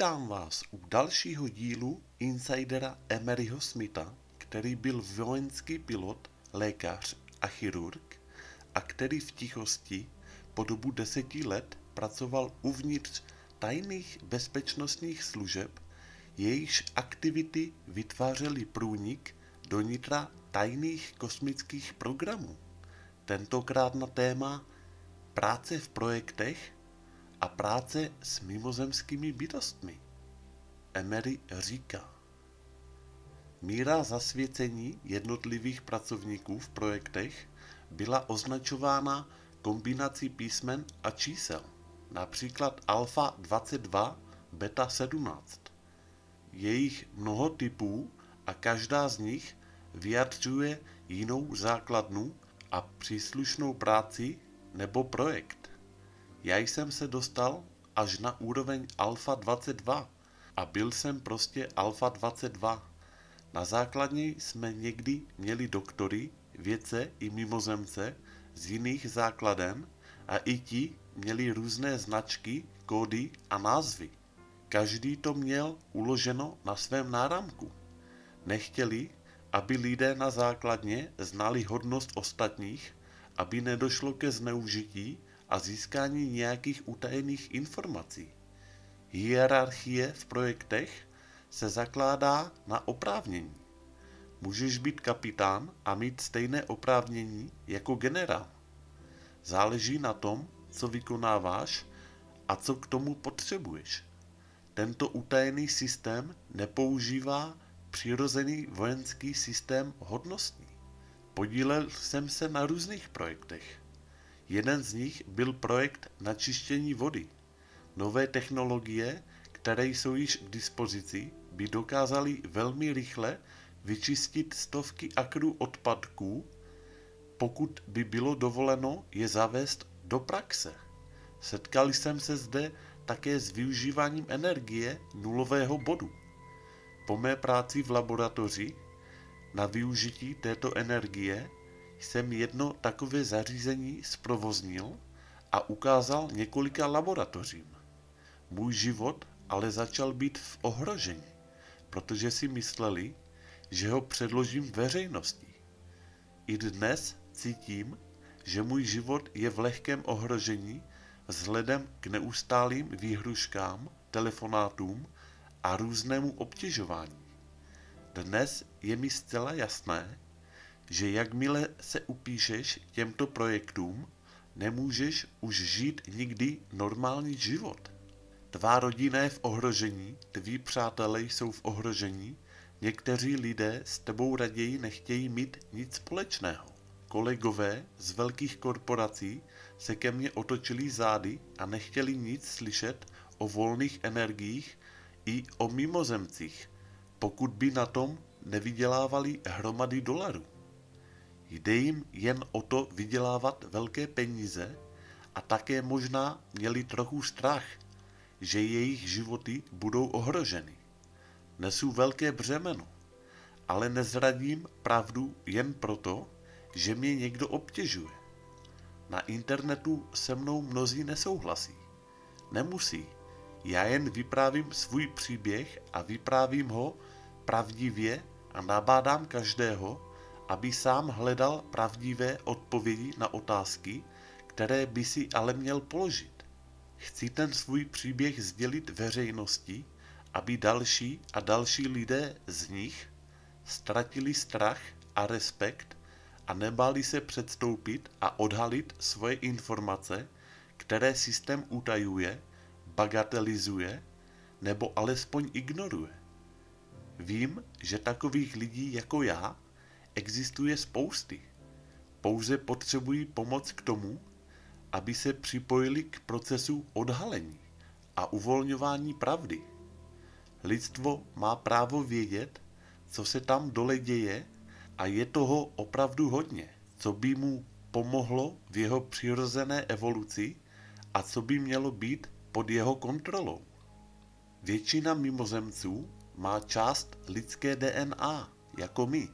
Vítám vás u dalšího dílu insidera Emeryho Smitha, který byl vojenský pilot, lékař a chirurg a který v tichosti po dobu 10 let pracoval uvnitř tajných bezpečnostních služeb, jejichž aktivity vytvářely průnik do nitra tajných kosmických programů. Tentokrát na téma práce v projektech a práce s mimozemskými bytostmi. Emery říká: míra zasvěcení jednotlivých pracovníků v projektech byla označována kombinací písmen a čísel, například alfa 22, beta 17. Je jich mnoho typů a každá z nich vyjadřuje jinou základnu a příslušnou práci nebo projekt. Já jsem se dostal až na úroveň alfa 22 a byl jsem prostě alfa 22. Na základně jsme někdy měli doktory, vědce i mimozemce z jiných základen a i ti měli různé značky, kódy a názvy. Každý to měl uloženo na svém náramku. Nechtěli, aby lidé na základně znali hodnost ostatních, aby nedošlo ke zneužití a získání nějakých utajených informací. Hierarchie v projektech se zakládá na oprávnění. Můžeš být kapitán a mít stejné oprávnění jako generál. Záleží na tom, co vykonáváš a co k tomu potřebuješ. Tento utajený systém nepoužívá přirozený vojenský systém hodností. Podílel jsem se na různých projektech. Jeden z nich byl projekt na čištění vody. Nové technologie, které jsou již k dispozici, by dokázaly velmi rychle vyčistit stovky akrů odpadků, pokud by bylo dovoleno je zavést do praxe. Setkali jsem se zde také s využíváním energie nulového bodu. Po mé práci v laboratoři na využití této energie jsem jedno takové zařízení zprovoznil a ukázal několika laboratořím. Můj život ale začal být v ohrožení, protože si mysleli, že ho předložím veřejnosti. I dnes cítím, že můj život je v lehkém ohrožení vzhledem k neustálým výhruškám, telefonátům a různému obtěžování. Dnes je mi zcela jasné, že jakmile se upíšeš těmto projektům, nemůžeš už žít nikdy normální život. Tvá rodina je v ohrožení, tví přátelé jsou v ohrožení, někteří lidé s tebou raději nechtějí mít nic společného. Kolegové z velkých korporací se ke mně otočili zády a nechtěli nic slyšet o volných energiích i o mimozemcích, pokud by na tom nevydělávali hromady dolarů. Jde jim jen o to vydělávat velké peníze a také možná měli trochu strach, že jejich životy budou ohroženy. Nesu velké břemeno, ale nezradím pravdu jen proto, že mě někdo obtěžuje. Na internetu se mnou mnozí nesouhlasí. Nemusí. Já jen vyprávím svůj příběh a vyprávím ho pravdivě a nabádám každého, aby sám hledal pravdivé odpovědi na otázky, které by si ale měl položit. Chci ten svůj příběh sdělit veřejnosti, aby další a další lidé z nich ztratili strach a respekt a nebáli se předstoupit a odhalit svoje informace, které systém utajuje, bagatelizuje nebo alespoň ignoruje. Vím, že takových lidí jako já existuje spousty. Pouze potřebují pomoc k tomu, aby se připojili k procesu odhalení a uvolňování pravdy. Lidstvo má právo vědět, co se tam dole děje, a je toho opravdu hodně, co by mu pomohlo v jeho přirozené evoluci a co by mělo být pod jeho kontrolou. Většina mimozemců má část lidské DNA, jako my.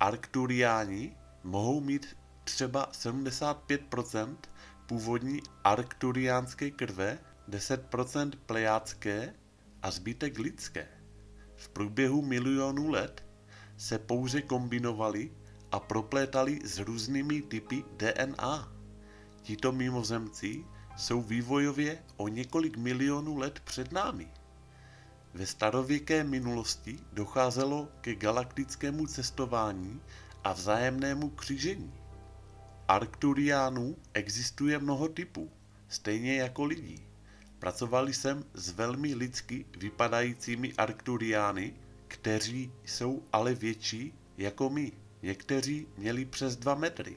Arkturiáni mohou mít třeba 75% původní arkturiánské krve, 10% plejádské a zbytek lidské. V průběhu milionů let se pouze kombinovali a proplétali s různými typy DNA. Tito mimozemci jsou vývojově o několik milionů let před námi. Ve starověké minulosti docházelo ke galaktickému cestování a vzájemnému křížení. Arkturiánů existuje mnoho typů, stejně jako lidí. Pracovali jsem s velmi lidsky vypadajícími Arkturiány, kteří jsou ale větší jako my. Někteří měli přes 2 metry.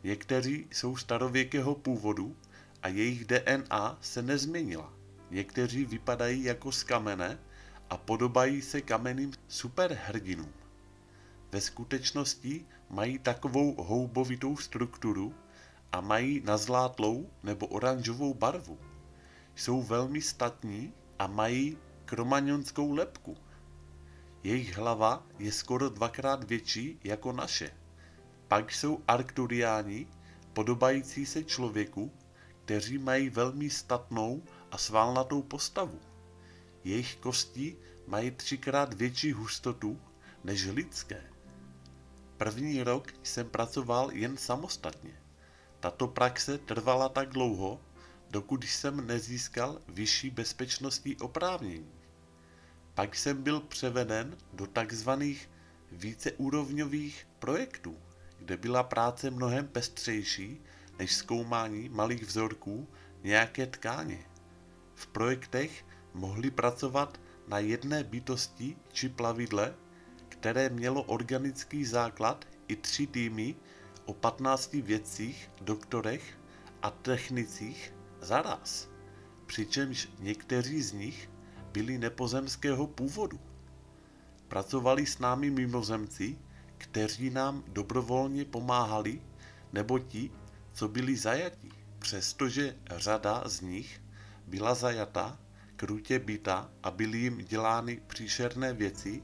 Někteří jsou starověkého původu a jejich DNA se nezměnila. Někteří vypadají jako z kamene a podobají se kamenným superhrdinům. Ve skutečnosti mají takovou houbovitou strukturu a mají nazlátlou nebo oranžovou barvu. Jsou velmi statní a mají kromaňonskou lebku. Jejich hlava je skoro 2krát větší jako naše. Pak jsou Arkturiáni, podobající se člověku, kteří mají velmi statnou a svalnatou postavu. Jejich kosti mají 3krát větší hustotu než lidské. První rok jsem pracoval jen samostatně. Tato praxe trvala tak dlouho, dokud jsem nezískal vyšší bezpečnostní oprávnění. Pak jsem byl převeden do takzvaných víceúrovňových projektů, kde byla práce mnohem pestřejší než zkoumání malých vzorků nějaké tkáně. V projektech mohli pracovat na jedné bytosti či plavidle, které mělo organický základ, i 3 týmy o 15 vědcích, doktorech a technicích zaraz, přičemž někteří z nich byli nepozemského původu. Pracovali s námi mimozemci, kteří nám dobrovolně pomáhali, nebo ti, co byli zajati, přestože řada z nich byla zajata, krutě bita a byly jim dělány příšerné věci,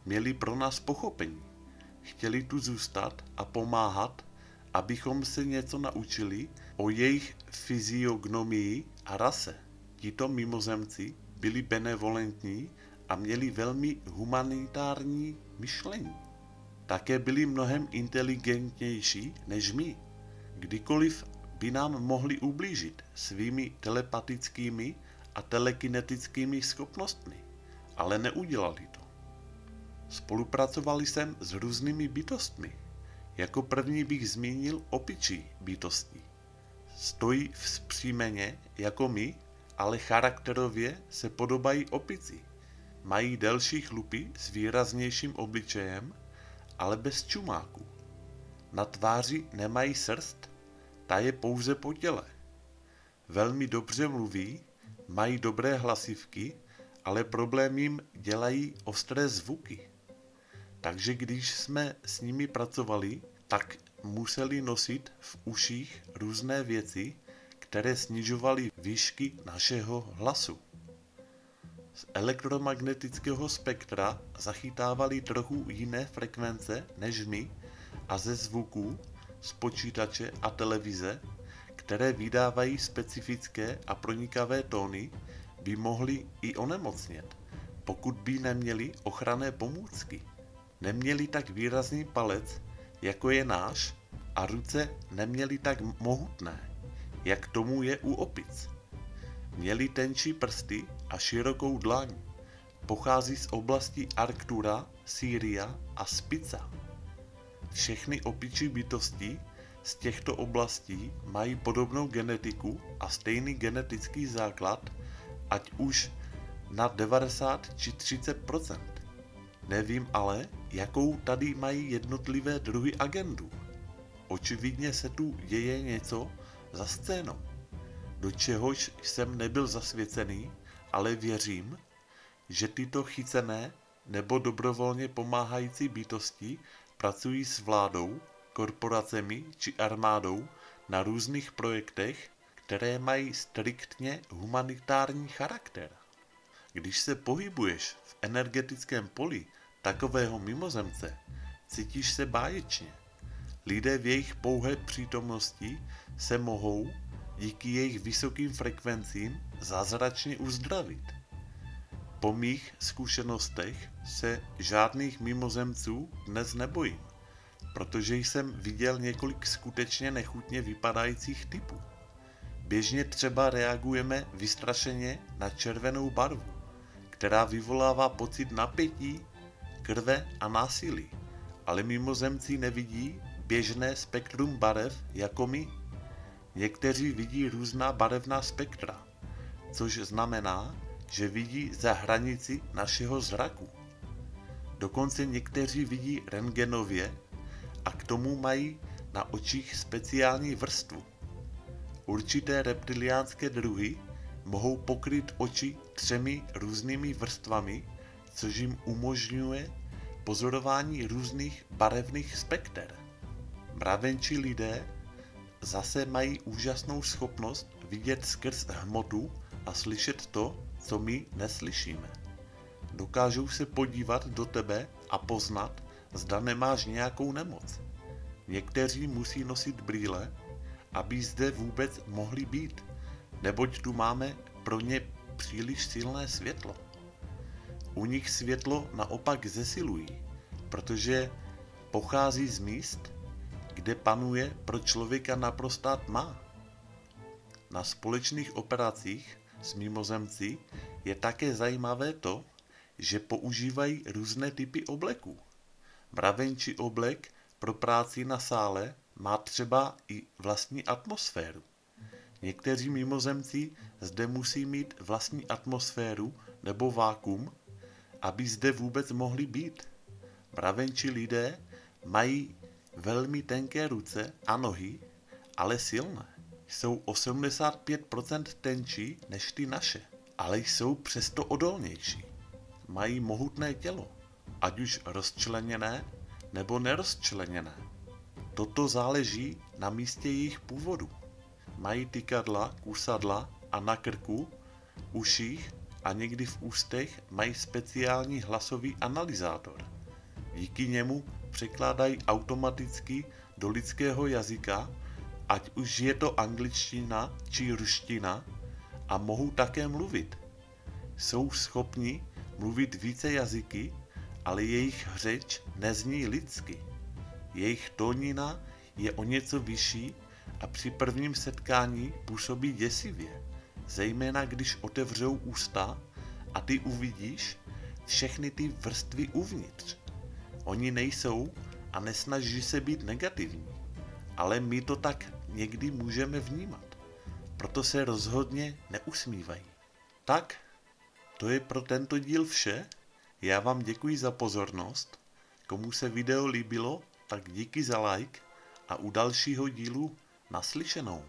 měli pro nás pochopení. Chtěli tu zůstat a pomáhat, abychom se něco naučili o jejich fyziognomii a rase. Tito mimozemci byli benevolentní a měli velmi humanitární myšlení. Také byli mnohem inteligentnější než my. Kdykoliv by nám mohli ublížit svými telepatickými a telekinetickými schopnostmi, ale neudělali to. Spolupracovali jsem s různými bytostmi. Jako první bych zmínil opičí bytosti. Stojí vzpřímeně jako my, ale charakterově se podobají opici. Mají delší chlupy s výraznějším obličejem, ale bez čumáku. Na tváři nemají srst, ta je pouze po těle. Velmi dobře mluví, mají dobré hlasivky, ale problém jim dělají ostré zvuky. Takže když jsme s nimi pracovali, tak museli nosit v uších různé věci, které snižovaly výšky našeho hlasu. Z elektromagnetického spektra zachytávali trochu jiné frekvence než my a ze zvuků z počítače a televize, které vydávají specifické a pronikavé tóny, by mohli i onemocnět, pokud by neměli ochranné pomůcky. Neměli tak výrazný palec, jako je náš, a ruce neměli tak mohutné, jak tomu je u opic. Měli tenčí prsty a širokou dlaň. Pochází z oblasti Arktura, Sýria a Spica. Všechny opičí bytosti z těchto oblastí mají podobnou genetiku a stejný genetický základ, ať už na 90 či 30%. Nevím ale, jakou tady mají jednotlivé druhy agendů. Očividně se tu děje něco za scénou, do čehož jsem nebyl zasvěcený, ale věřím, že tyto chycené nebo dobrovolně pomáhající bytosti pracují s vládou, korporacemi či armádou na různých projektech, které mají striktně humanitární charakter. Když se pohybuješ v energetickém poli takového mimozemce, cítíš se báječně. Lidé v jejich pouhé přítomnosti se mohou díky jejich vysokým frekvencím zázračně uzdravit. Po mých zkušenostech se žádných mimozemců dnes nebojím, protože jsem viděl několik skutečně nechutně vypadajících typů. Běžně třeba reagujeme vystrašeně na červenou barvu, která vyvolává pocit napětí, krve a násilí, ale mimozemci nevidí běžné spektrum barev jako my. Někteří vidí různá barevná spektra, což znamená, že vidí za hranici našeho zraku. Dokonce někteří vidí rentgenově a k tomu mají na očích speciální vrstvu. Určité reptiliánské druhy mohou pokryt oči 3 různými vrstvami, což jim umožňuje pozorování různých barevných spekter. Mravenčí lidé zase mají úžasnou schopnost vidět skrz hmotu a slyšet to, co my neslyšíme. Dokážou se podívat do tebe a poznat, zda nemáš nějakou nemoc. Někteří musí nosit brýle, aby zde vůbec mohli být, neboť tu máme pro ně příliš silné světlo. U nich světlo naopak zesilují, protože pochází z míst, kde panuje pro člověka naprostá tma. Na společných operacích s mimozemci je také zajímavé to, že používají různé typy obleků. Mravenčí oblek pro práci na sále má třeba i vlastní atmosféru. Někteří mimozemci zde musí mít vlastní atmosféru nebo vákuum, aby zde vůbec mohli být. Mravenčí lidé mají velmi tenké ruce a nohy, ale silné. Jsou 85% tenčí než ty naše, ale jsou přesto odolnější. Mají mohutné tělo, ať už rozčleněné nebo nerozčleněné. Toto záleží na místě jejich původu. Mají tykadla, kusadla a na krku, uších a někdy v ústech mají speciální hlasový analyzátor. Díky němu překládají automaticky do lidského jazyka, ať už je to angličtina či ruština, a mohou také mluvit. Jsou schopni mluvit více jazyky, ale jejich řeč nezní lidsky. Jejich tónina je o něco vyšší a při prvním setkání působí děsivě, zejména když otevřou ústa a ty uvidíš všechny ty vrstvy uvnitř. Oni nejsou a nesnaží se být negativní, ale my to tak někdy můžeme vnímat, proto se rozhodně neusmívají. Tak, to je pro tento díl vše. Já vám děkuji za pozornost. Komu se video líbilo, tak díky za like a u dalšího dílu naslyšenou.